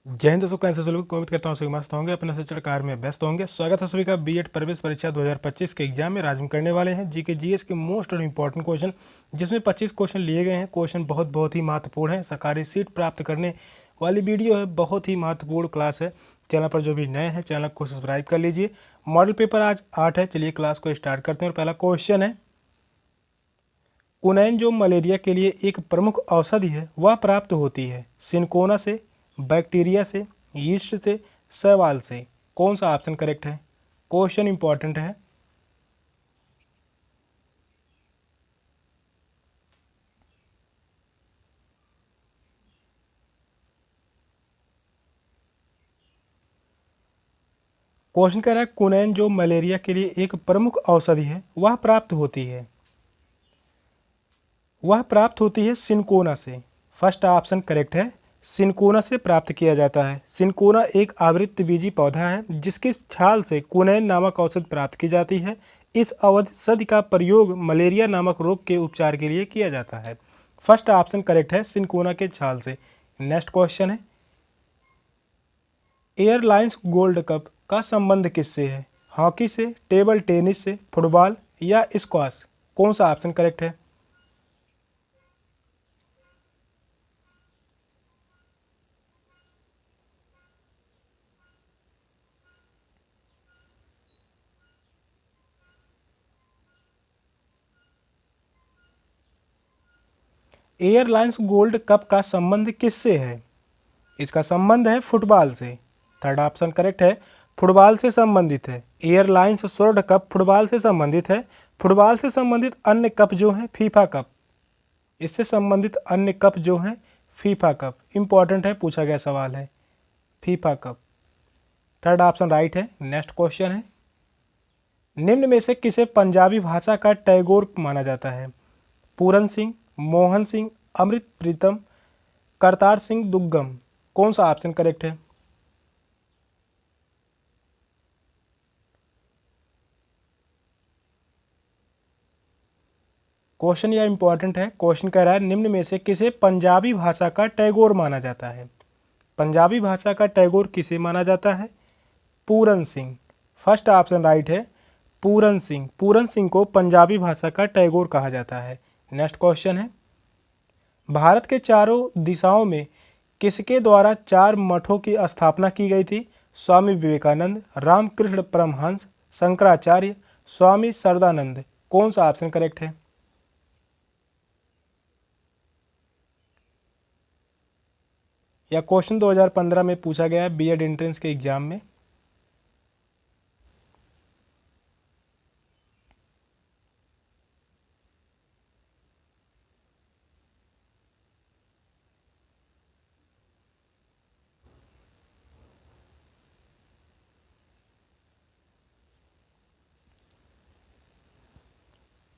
जय हिंद दोस्तों, कैसे सभी लोग। उम्मीद करता हूँ सभी मस्त होंगे, अपने शिक्षण कार्य में व्यस्त होंगे। स्वागत है सभी का बीएड प्रवेश परीक्षा 2025 के एग्जाम में। आज हम करने वाले हैं जीके जीएस के मोस्ट और इम्पॉर्टेंट क्वेश्चन, जिसमें 25 क्वेश्चन लिए गए हैं। क्वेश्चन बहुत ही महत्वपूर्ण है। सरकारी सीट प्राप्त करने वाली वीडियो है, बहुत ही महत्वपूर्ण क्लास है। चैनल पर जो भी नए हैं चैनल को सब्सक्राइब कर लीजिए। मॉडल पेपर आज 8 है। चलिए क्लास को स्टार्ट करते हैं। और पहला क्वेश्चन है, कुनैन जो मलेरिया के लिए एक प्रमुख औषधि है वह प्राप्त होती है सिनकोना से, बैक्टीरिया से, यीस्ट से, शैवाल से। कौन सा ऑप्शन करेक्ट है? क्वेश्चन इंपॉर्टेंट है। क्वेश्चन कह रहा है कुनैन जो मलेरिया के लिए एक प्रमुख औषधि है वह प्राप्त होती है सिनकोना से। फर्स्ट ऑप्शन करेक्ट है। सिनकोना से प्राप्त किया जाता है। सिनकोना एक आवृतबीजी पौधा है जिसकी छाल से कुनैन नामक औषध प्राप्त की जाती है। इस औषधि का प्रयोग मलेरिया नामक रोग के उपचार के लिए किया जाता है। फर्स्ट ऑप्शन करेक्ट है, सिनकोना के छाल से। नेक्स्ट क्वेश्चन है, एयरलाइंस गोल्ड कप का संबंध किससे है? हॉकी से, टेबल टेनिस से, फुटबॉल या स्क्वाश? कौन सा ऑप्शन करेक्ट है? एयरलाइंस गोल्ड कप का संबंध किससे है? इसका संबंध है फुटबॉल से। थर्ड ऑप्शन करेक्ट है, फुटबॉल से संबंधित है। एयरलाइंस स्वर्ण कप फुटबॉल से संबंधित है। फुटबॉल से संबंधित अन्य कप जो है फीफा कप। इससे संबंधित अन्य कप जो है फीफा कप। इंपॉर्टेंट है, पूछा गया सवाल है, FIFA cup. Third option right है। नेक्स्ट क्वेश्चन है, निम्न में से किसे पंजाबी भाषा का टैगोर माना जाता है? पूरन सिंह, मोहन सिंह, अमृत प्रीतम, करतार सिंह दुग्गम। कौन सा ऑप्शन करेक्ट है? क्वेश्चन यह इंपॉर्टेंट है। क्वेश्चन कह रहा है निम्न में से किसे पंजाबी भाषा का टैगोर माना जाता है? पंजाबी भाषा का टैगोर किसे माना जाता है? Puran Singh. First option right है, पूरन सिंह। पूरन सिंह को पंजाबी भाषा का टैगोर कहा जाता है। नेक्स्ट क्वेश्चन है, भारत के चारों दिशाओं में किसके द्वारा 4 मठों की स्थापना की गई थी? स्वामी विवेकानंद, रामकृष्ण परमहंस, शंकराचार्य, स्वामी सरदानंद। कौन सा ऑप्शन करेक्ट है? या क्वेश्चन 2015 में पूछा गया है बीएड एंट्रेंस के एग्जाम में।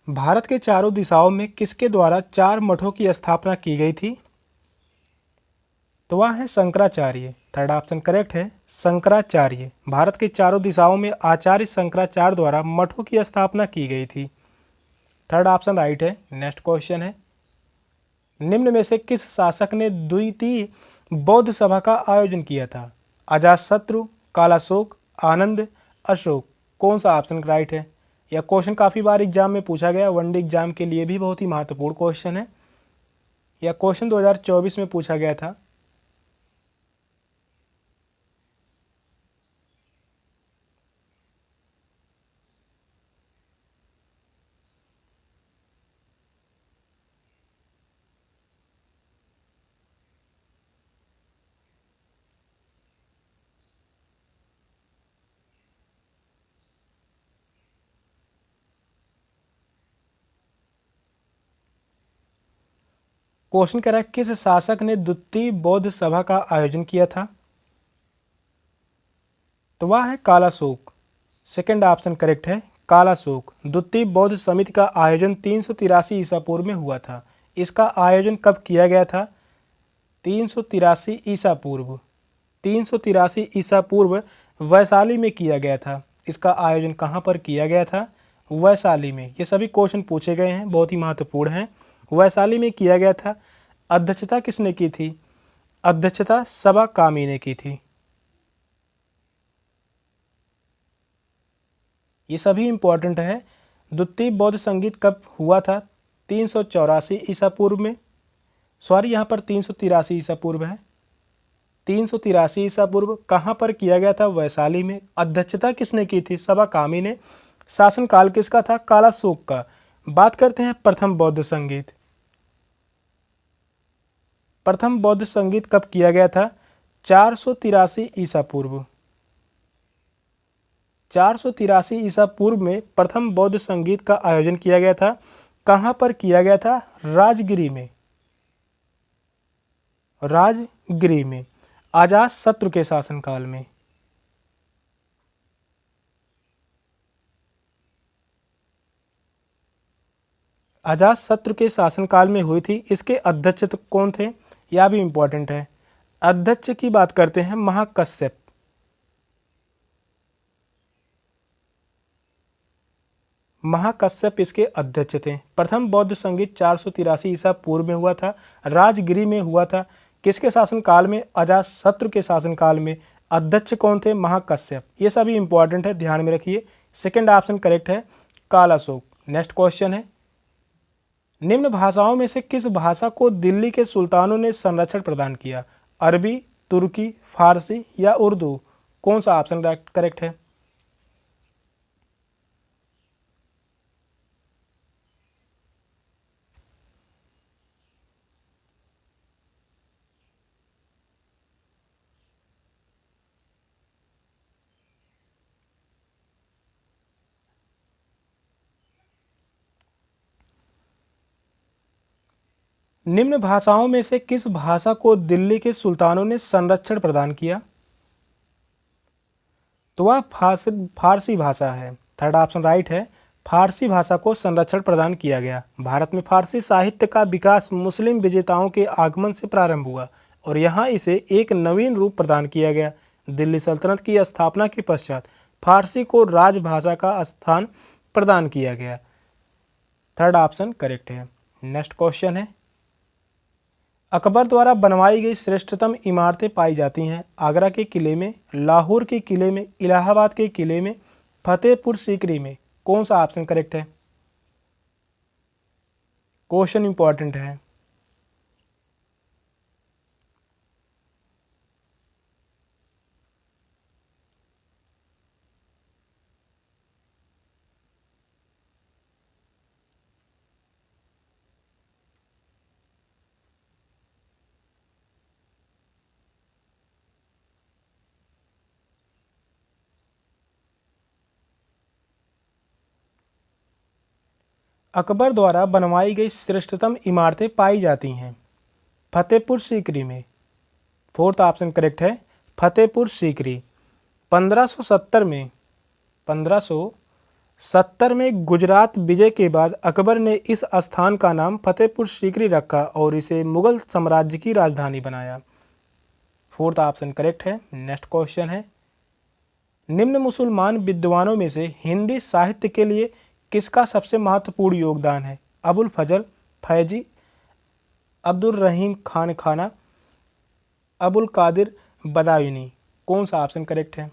भारत के चारों दिशाओं में किसके द्वारा 4 मठों की स्थापना की गई थी? तो वह है शंकराचार्य। थर्ड ऑप्शन करेक्ट है, शंकराचार्य। भारत के चारों दिशाओं में आचार्य शंकराचार्य द्वारा मठों की स्थापना की गई थी। थर्ड ऑप्शन राइट है। नेक्स्ट क्वेश्चन है, निम्न में से किस शासक ने द्वितीय बौद्ध सभा का आयोजन किया था? अजातशत्रु, कालाशोक, आनंद, अशोक। कौन सा ऑप्शन राइट है? यह क्वेश्चन काफ़ी बार एग्जाम में पूछा गया, वनडे एग्जाम के लिए भी बहुत ही महत्वपूर्ण क्वेश्चन है। यह क्वेश्चन 2024 में पूछा गया था। क्वेश्चन कह रहा है किस शासक ने द्वितीय बौद्ध सभा का आयोजन किया था? तो वह है कालाशोक। सेकंड ऑप्शन करेक्ट है, कालाशोक। द्वितीय बौद्ध समिति का आयोजन 383 ईसा पूर्व में हुआ था। इसका आयोजन कब किया गया था? 383 ईसा पूर्व। 383 ईसा पूर्व वैशाली में किया गया था। इसका आयोजन कहाँ पर किया गया था? वैशाली में। ये सभी क्वेश्चन पूछे गए हैं, बहुत ही महत्वपूर्ण हैं। वैशाली में किया गया था। अध्यक्षता किसने की थी? अध्यक्षता सबा कामी ने की थी। ये सभी इंपॉर्टेंट है। द्वितीय बौद्ध संगीत कब हुआ था? 384 ईसा पूर्व में। सॉरी, यहाँ पर 383 ईसा पूर्व है। 383 ईसा पूर्व। कहाँ पर किया गया था? वैशाली में। अध्यक्षता किसने की थी? सबा कामी ने। शासनकाल किसका था? काला शोक का। बात करते हैं प्रथम बौद्ध संगीत। प्रथम बौद्ध संगीत कब किया गया था? 483 ईसा पूर्व। 483 ईसा पूर्व में प्रथम बौद्ध संगीत का आयोजन किया गया था। कहाँ पर किया गया था? राजगिरी में। राजगिरी में अजातशत्रु के शासनकाल में। अजातशत्रु के शासनकाल में हुई थी। इसके अध्यक्ष कौन थे? यह भी इंपॉर्टेंट है। अध्यक्ष की बात करते हैं महाकश्यप। महाकश्यप इसके अध्यक्ष थे। प्रथम बौद्ध संगीत 483 ईसा पूर्व में हुआ था। राजगिरी में हुआ था। किसके शासनकाल में? अजातशत्रु के शासनकाल में। अध्यक्ष कौन थे? महाकश्यप। ये सभी इंपॉर्टेंट है, ध्यान में रखिए। सेकंड ऑप्शन करेक्ट है, काला अशोक। नेक्स्ट क्वेश्चन है, निम्न भाषाओं में से किस भाषा को दिल्ली के सुल्तानों ने संरक्षण प्रदान किया? अरबी, तुर्की, फारसी या उर्दू? कौन सा ऑप्शन करेक्ट है? निम्न भाषाओं में से किस भाषा को दिल्ली के सुल्तानों ने संरक्षण प्रदान किया? तो वह फारसी भाषा है। थर्ड ऑप्शन राइट है। फारसी भाषा को संरक्षण प्रदान किया गया। भारत में फारसी साहित्य का विकास मुस्लिम विजेताओं के आगमन से प्रारंभ हुआ और यहाँ इसे एक नवीन रूप प्रदान किया गया। दिल्ली सल्तनत की स्थापना के पश्चात फारसी को राजभाषा का स्थान प्रदान किया गया। थर्ड ऑप्शन करेक्ट है। नेक्स्ट क्वेश्चन है, अकबर द्वारा बनवाई गई श्रेष्ठतम इमारतें पाई जाती हैं आगरा के किले में, लाहौर के किले में, इलाहाबाद के किले में, फतेहपुर सीकरी में। कौन सा ऑप्शन करेक्ट है? क्वेश्चन इंपॉर्टेंट है। अकबर द्वारा बनवाई गई श्रेष्ठतम इमारतें पाई जाती हैं फतेहपुर सीकरी में। फोर्थ ऑप्शन करेक्ट है, फतेहपुर सीकरी। 1570 में गुजरात विजय के बाद अकबर ने इस स्थान का नाम फतेहपुर सीकरी रखा और इसे मुगल साम्राज्य की राजधानी बनाया। फोर्थ ऑप्शन करेक्ट है। नेक्स्ट क्वेश्चन है, निम्न मुसलमान विद्वानों में से हिंदी साहित्य के लिए किसका सबसे महत्वपूर्ण योगदान है? अबुल फजल फैजी, अब्दुल रहीम खान खाना, अबुल कादिर बदायूनी। कौन सा ऑप्शन करेक्ट है?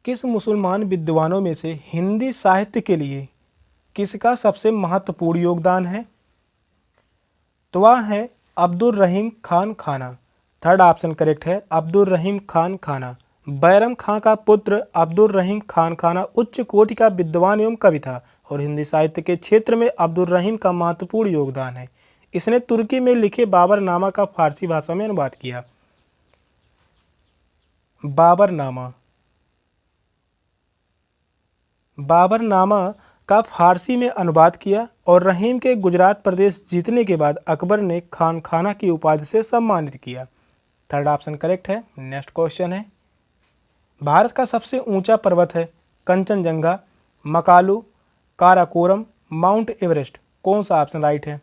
किस मुसलमान विद्वानों में से हिंदी साहित्य के लिए किसका सबसे महत्वपूर्ण योगदान है? तो वह है अब्दुल रहीम खान खाना। थर्ड ऑप्शन करेक्ट है, अब्दुल रहीम खान खाना। बैरम खां का पुत्र अब्दुल रहीम खान खाना उच्च कोटि का विद्वान एवं कवि था और हिंदी साहित्य के क्षेत्र में अब्दुल रहीम का महत्वपूर्ण योगदान है। इसने तुर्की में लिखे बाबरनामा का फारसी भाषा में अनुवाद किया। बाबरनामा का फारसी में अनुवाद किया और रहीम के गुजरात प्रदेश जीतने के बाद अकबर ने खान खाना की उपाधि से सम्मानित किया। थर्ड ऑप्शन करेक्ट है। नेक्स्ट क्वेश्चन है, भारत का सबसे ऊंचा पर्वत है कंचनजंगा, मकालू, काराकोरम, माउंट एवरेस्ट। कौन सा ऑप्शन राइट है?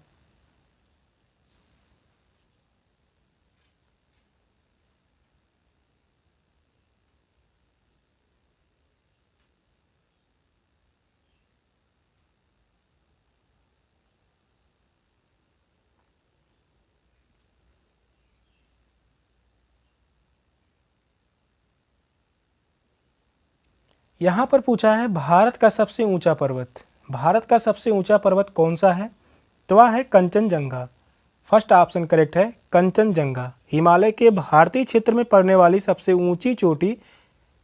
यहाँ पर पूछा है भारत का सबसे ऊंचा पर्वत। भारत का सबसे ऊंचा पर्वत कौन सा है? तो वह है कंचनजंगा। फर्स्ट ऑप्शन करेक्ट है, कंचनजंगा। हिमालय के भारतीय क्षेत्र में पड़ने वाली सबसे ऊंची चोटी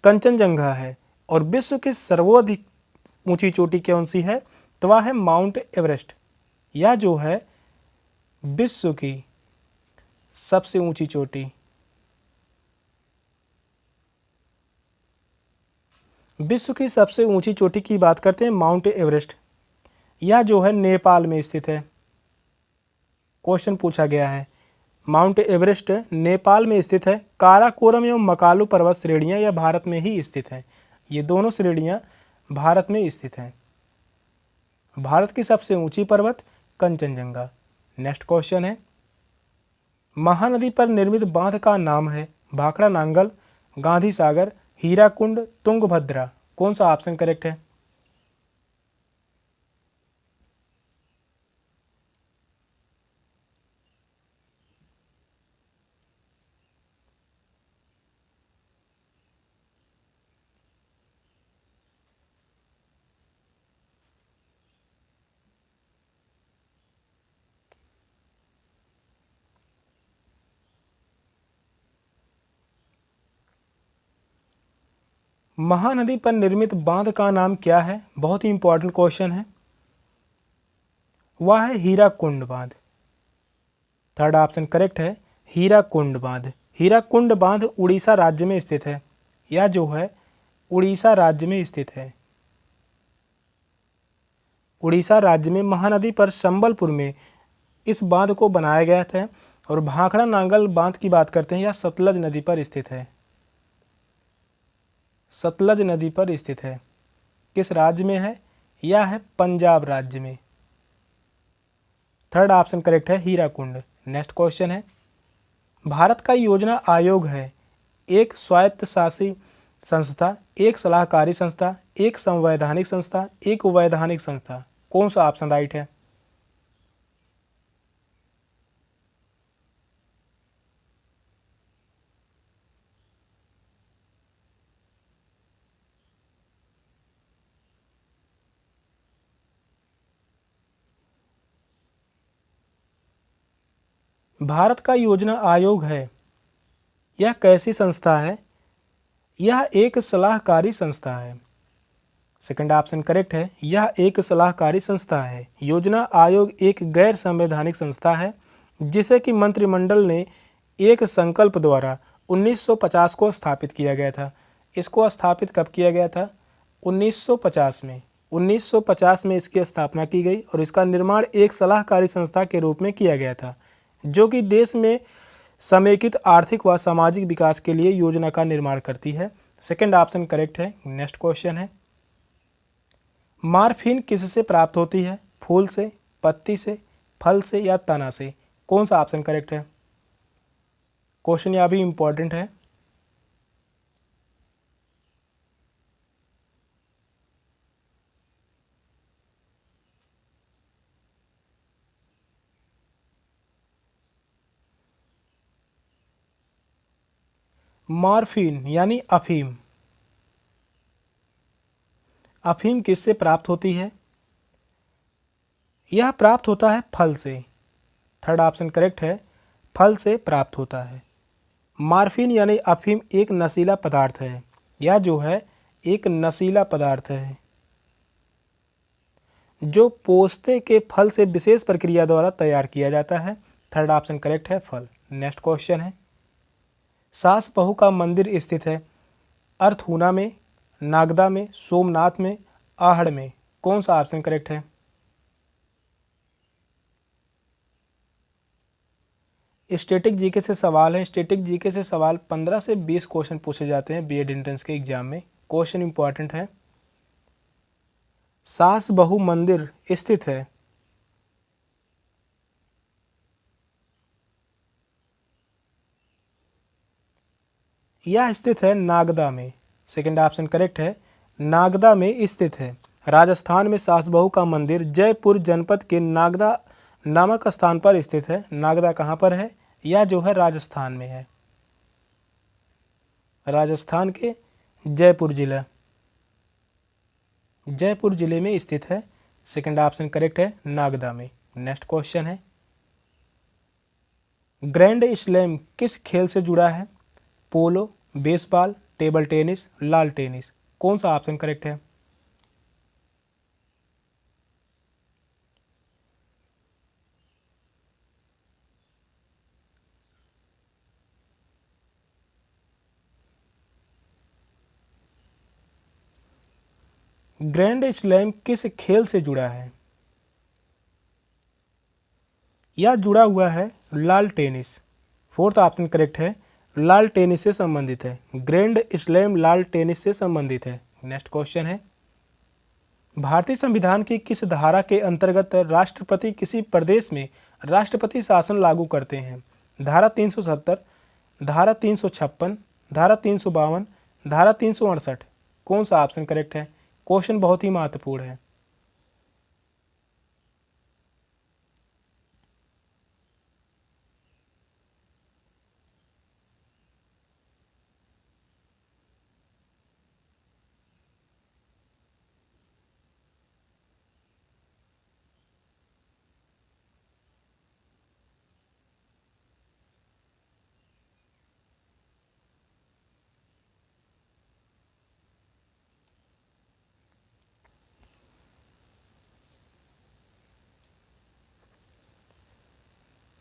कंचनजंगा है। और विश्व की सर्वाधिक ऊंची चोटी कौन सी है? तो वह है माउंट एवरेस्ट। यह जो है विश्व की सबसे ऊंची चोटी, विश्व की सबसे ऊंची चोटी की बात करते हैं माउंट एवरेस्ट। यह जो है नेपाल में स्थित है। क्वेश्चन पूछा गया है, माउंट एवरेस्ट नेपाल में स्थित है। काराकोरम एवं मकालू पर्वत श्रेणियां यह भारत में ही स्थित हैं। ये दोनों श्रेणियां भारत में स्थित हैं। भारत की सबसे ऊंची पर्वत कंचनजंगा। नेक्स्ट क्वेश्चन है, महानदी पर निर्मित बांध का नाम है भाखड़ा नांगल, गांधी सागर, हीराकुंड, तुंगभद्रा। कौन सा ऑप्शन करेक्ट है? महानदी पर निर्मित बांध का नाम क्या है? बहुत ही इंपॉर्टेंट क्वेश्चन है। वह है हीराकुंड बांध। थर्ड ऑप्शन करेक्ट है, हीराकुंड बांध। हीराकुंड बांध उड़ीसा राज्य में स्थित है। यह जो है उड़ीसा राज्य में स्थित है। उड़ीसा राज्य में महानदी पर संबलपुर में इस बांध को बनाया गया था। और भाखड़ा नांगल बांध की बात करते हैं, यह सतलज नदी पर स्थित है। सतलज नदी पर स्थित है। किस राज्य में है? यह है पंजाब राज्य में। थर्ड ऑप्शन करेक्ट है, हीराकुंड। नेक्स्ट क्वेश्चन है, भारत का योजना आयोग है एक स्वायत्तशासी संस्था, एक सलाहकारी संस्था, एक संवैधानिक संस्था, एक वैधानिक संस्था। कौन सा ऑप्शन राइट है? भारत का योजना आयोग है, यह कैसी संस्था है? यह एक सलाहकारी संस्था है। सेकंड ऑप्शन करेक्ट है, यह एक सलाहकारी संस्था है। योजना आयोग एक गैर संवैधानिक संस्था है जिसे कि मंत्रिमंडल ने एक संकल्प द्वारा 1950 को स्थापित किया गया था। इसको स्थापित कब किया गया था? 1950 में। 1950 में इसकी स्थापना की गई और इसका निर्माण एक सलाहकारी संस्था के रूप में किया गया था जो कि देश में समेकित आर्थिक व सामाजिक विकास के लिए योजना का निर्माण करती है। सेकंड ऑप्शन करेक्ट है। नेक्स्ट क्वेश्चन है, मॉर्फिन किससे प्राप्त होती है? फूल से, पत्ती से, फल से या तना से? कौन सा ऑप्शन करेक्ट है? क्वेश्चन यह भी इंपॉर्टेंट है। मॉर्फिन यानी अफीम, अफीम किससे प्राप्त होती है? यह प्राप्त होता है फल से। थर्ड ऑप्शन करेक्ट है, फल से प्राप्त होता है। मॉर्फिन यानी अफीम एक नशीला पदार्थ है। यह जो है एक नशीला पदार्थ है जो पोस्ते के फल से विशेष प्रक्रिया द्वारा तैयार किया जाता है। थर्ड ऑप्शन करेक्ट है, फल। नेक्स्ट क्वेश्चन है, सास बहू का मंदिर स्थित है अर्थूना में, नागदा में, सोमनाथ में, आहड़ में? कौन सा ऑप्शन करेक्ट है? स्टैटिक जीके से सवाल है। स्टैटिक जीके से सवाल 15 से 20 क्वेश्चन पूछे जाते हैं बीएड एंट्रेंस के एग्जाम में। क्वेश्चन इंपॉर्टेंट है। सास बहू मंदिर स्थित है। यह स्थित है नागदा में। सेकंड ऑप्शन करेक्ट है, नागदा में स्थित है। राजस्थान में सास बहू का मंदिर जयपुर जनपद के नागदा नामक स्थान पर स्थित है। नागदा कहाँ पर है? यह जो है राजस्थान में है, राजस्थान के जयपुर जिला, जयपुर जिले में स्थित है। सेकंड ऑप्शन करेक्ट है, नागदा में। नेक्स्ट क्वेश्चन है, ग्रैंड स्लैम किस खेल से जुड़ा है? पोलो, बेसबॉल, टेबल टेनिस, लाल टेनिस। कौन सा ऑप्शन करेक्ट है? ग्रैंड स्लैम किस खेल से जुड़ा है? यह जुड़ा हुआ है लाल टेनिस। फोर्थ ऑप्शन करेक्ट है, लाल टेनिस से संबंधित है। ग्रैंड स्लैम लाल टेनिस से संबंधित है। नेक्स्ट क्वेश्चन है, भारतीय संविधान की किस धारा के अंतर्गत राष्ट्रपति किसी प्रदेश में राष्ट्रपति शासन लागू करते हैं? धारा 370, धारा 356, धारा 352, धारा 368। कौन सा ऑप्शन करेक्ट है? क्वेश्चन बहुत ही महत्वपूर्ण है।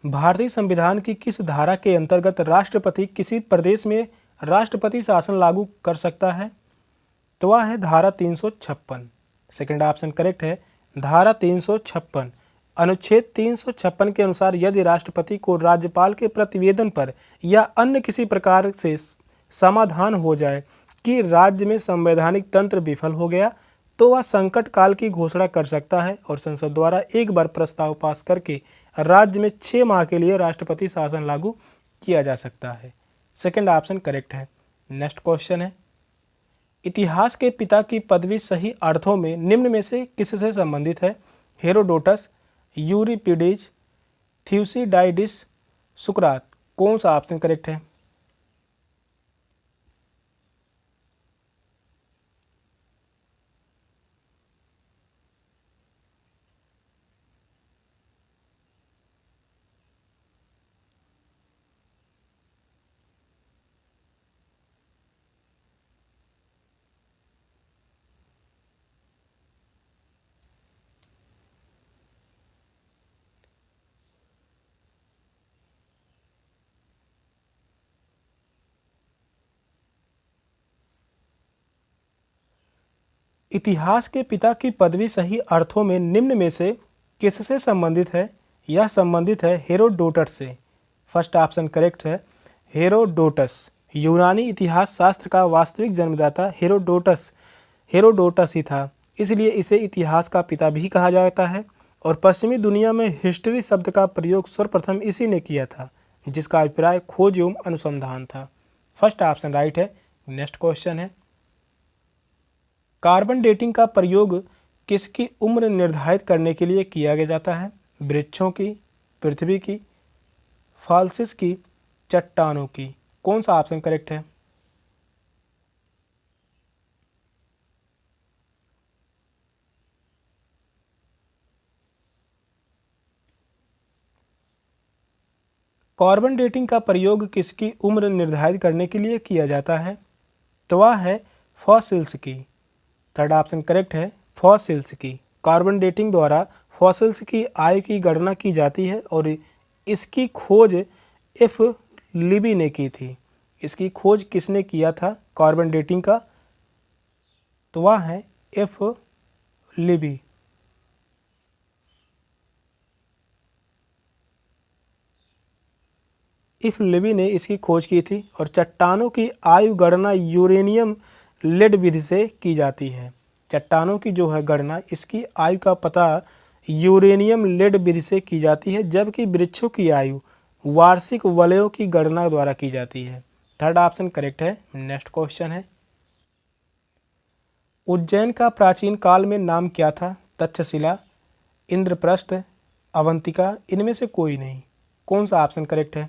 भारतीय संविधान की किस धारा के अंतर्गत राष्ट्रपति किसी प्रदेश में राष्ट्रपति शासन लागू कर सकता है? तो वह है धारा 356। सेकंड ऑप्शन करेक्ट है, धारा 356। अनुच्छेद 356 के अनुसार यदि राष्ट्रपति को राज्यपाल के प्रतिवेदन पर या अन्य किसी प्रकार से समाधान हो जाए कि राज्य में संवैधानिक तंत्र विफल हो गया, तो वह संकट काल की घोषणा कर सकता है और संसद द्वारा एक बार प्रस्ताव पास करके राज्य में 6 माह के लिए राष्ट्रपति शासन लागू किया जा सकता है। सेकंड ऑप्शन करेक्ट है। नेक्स्ट क्वेश्चन है, इतिहास के पिता की पदवी सही अर्थों में निम्न में से किससे संबंधित है? हेरोडोटस, यूरिपिडीज, थ्यूसिडाइडिस, सुकरात। कौन सा ऑप्शन करेक्ट है? इतिहास के पिता की पदवी सही अर्थों में निम्न में से किससे संबंधित है? यह संबंधित है हेरोडोटस से। फर्स्ट ऑप्शन करेक्ट है, हेरोडोटस। यूनानी इतिहास शास्त्र का वास्तविक जन्मदाता हेरोडोटस ही था, इसलिए इसे इतिहास का पिता भी कहा जाता है। और पश्चिमी दुनिया में हिस्ट्री शब्द का प्रयोग सर्वप्रथम इसी ने किया था, जिसका अभिप्राय खोज एवं अनुसंधान था। फर्स्ट ऑप्शन राइट है। नेक्स्ट क्वेश्चन है, कार्बन डेटिंग का प्रयोग किसकी उम्र निर्धारित करने के लिए किया जाता है? वृक्षों की, पृथ्वी की, फॉसिल्स की, चट्टानों की। कौन सा ऑप्शन करेक्ट है? कार्बन डेटिंग का प्रयोग किसकी उम्र निर्धारित करने के लिए किया जाता है? तो वह है फॉसिल्स की। थर्ड ऑप्शन करेक्ट है, फॉसिल्स की। कार्बन डेटिंग द्वारा फॉसिल्स की आयु की गणना की जाती है और इसकी खोज एफ लिबी ने की थी। इसकी खोज किसने किया था कार्बन डेटिंग का? तो वह है एफ लिबी। इफ लिवी ने इसकी खोज की थी और चट्टानों की आयु गणना यूरेनियम लेड विधि से की जाती है। चट्टानों की जो है गणना, इसकी आयु का पता यूरेनियम लेड विधि से की जाती है, जबकि वृक्षों की आयु वार्षिक वलयों की गणना द्वारा की जाती है। थर्ड ऑप्शन करेक्ट है। नेक्स्ट क्वेश्चन है, उज्जैन का प्राचीन काल में नाम क्या था? तक्षशिला, इंद्रप्रस्थ, अवंतिका, इनमें से कोई नहीं। कौन सा ऑप्शन करेक्ट है?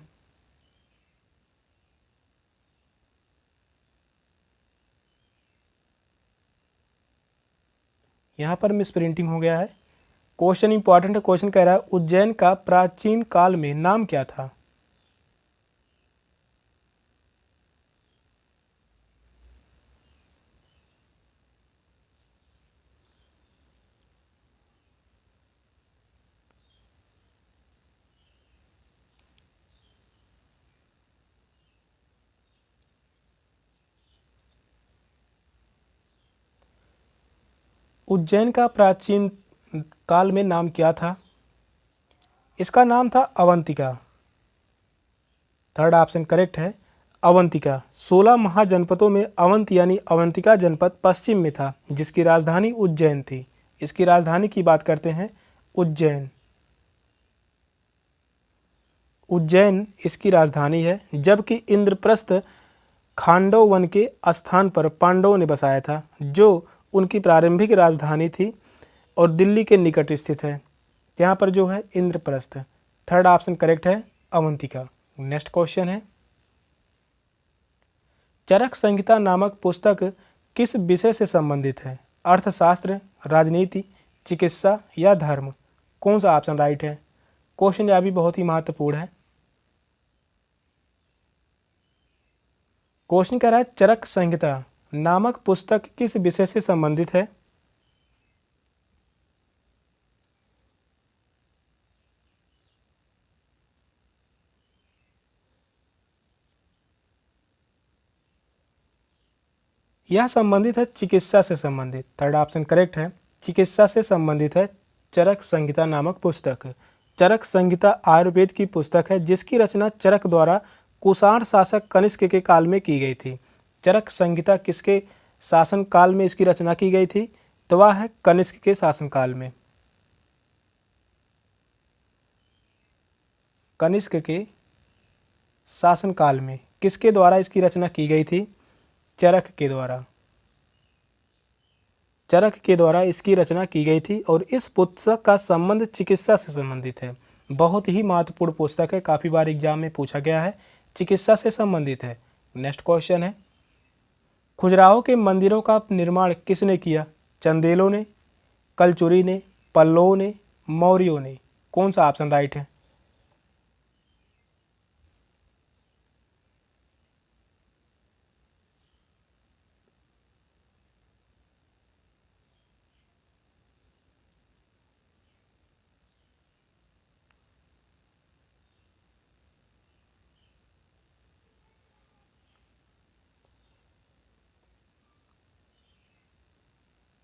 यहाँ पर मिस प्रिंटिंग हो गया है। क्वेश्चन इंपॉर्टेंट है। क्वेश्चन कह रहा है उज्जैन का प्राचीन काल में नाम क्या था? उज्जैन का प्राचीन काल में नाम क्या था? इसका नाम था अवंतिका। थर्ड ऑप्शन करेक्ट है, अवंतिका। 16 महाजनपदों में अवंत यानी अवंतिका जनपद पश्चिम में था, जिसकी राजधानी उज्जैन थी। इसकी राजधानी की बात करते हैं, उज्जैन। उज्जैन इसकी राजधानी है, जबकि इंद्रप्रस्थ खांडव वन के स्थान पर पांडवों ने बसाया था, जो उनकी प्रारंभिक राजधानी थी और दिल्ली के निकट स्थित है। यहाँ पर जो है इंद्रप्रस्थ। थर्ड ऑप्शन करेक्ट है, अवंतिका। नेक्स्ट क्वेश्चन है, चरक संहिता नामक पुस्तक किस विषय से संबंधित है? अर्थशास्त्र, राजनीति, चिकित्सा या धर्म? कौन सा ऑप्शन राइट है? क्वेश्चन यह भी बहुत ही महत्वपूर्ण है। क्वेश्चन कह रहा है चरक संहिता नामक पुस्तक किस विषय से संबंधित है? यह संबंधित है चिकित्सा से संबंधित। थर्ड ऑप्शन करेक्ट है, चिकित्सा से संबंधित है चरक संहिता नामक पुस्तक। चरक संहिता आयुर्वेद की पुस्तक है, जिसकी रचना चरक द्वारा कुषाण शासक कनिष्क के काल में की गई थी। चरक संहिता किसके शासन काल में इसकी रचना की गई थी? तो वह है कनिष्क के शासनकाल में। कनिष्क के शासनकाल में किसके द्वारा इसकी रचना की गई थी? चरक के द्वारा। चरक के द्वारा इसकी रचना की गई थी और इस पुस्तक का संबंध चिकित्सा से संबंधित है। बहुत ही महत्वपूर्ण पुस्तक है, काफ़ी बार एग्जाम में पूछा गया है, चिकित्सा से संबंधित है। नेक्स्ट क्वेश्चन है, खजुराहो के मंदिरों का निर्माण किसने किया? चंदेलों ने, कलचुरी ने, पल्लवों ने, मौर्यों ने? कौन सा ऑप्शन राइट है?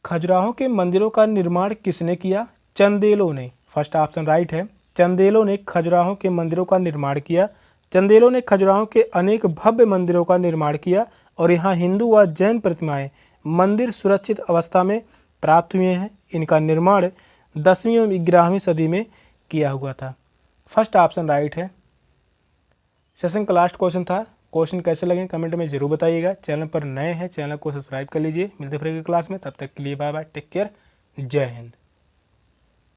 खजुराहो के मंदिरों का निर्माण किसने किया? चंदेलों ने। फर्स्ट ऑप्शन राइट है, चंदेलों ने खजुराहो के मंदिरों का निर्माण किया। चंदेलों ने खजुराहो के अनेक भव्य मंदिरों का निर्माण किया और यहाँ हिंदू व जैन प्रतिमाएं मंदिर सुरक्षित अवस्था में प्राप्त हुए हैं। इनका निर्माण 10वीं और 11वीं सदी में किया हुआ था। फर्स्ट ऑप्शन राइट है। सेशन का लास्ट क्वेश्चन था। क्वेश्चन कैसे लगे कमेंट में जरूर बताइएगा। चैनल पर नए हैं, चैनल को सब्सक्राइब कर लीजिए। मिलते फिर अगली क्लास में, तब तक के लिए बाय बाय, टेक केयर, जय हिंद।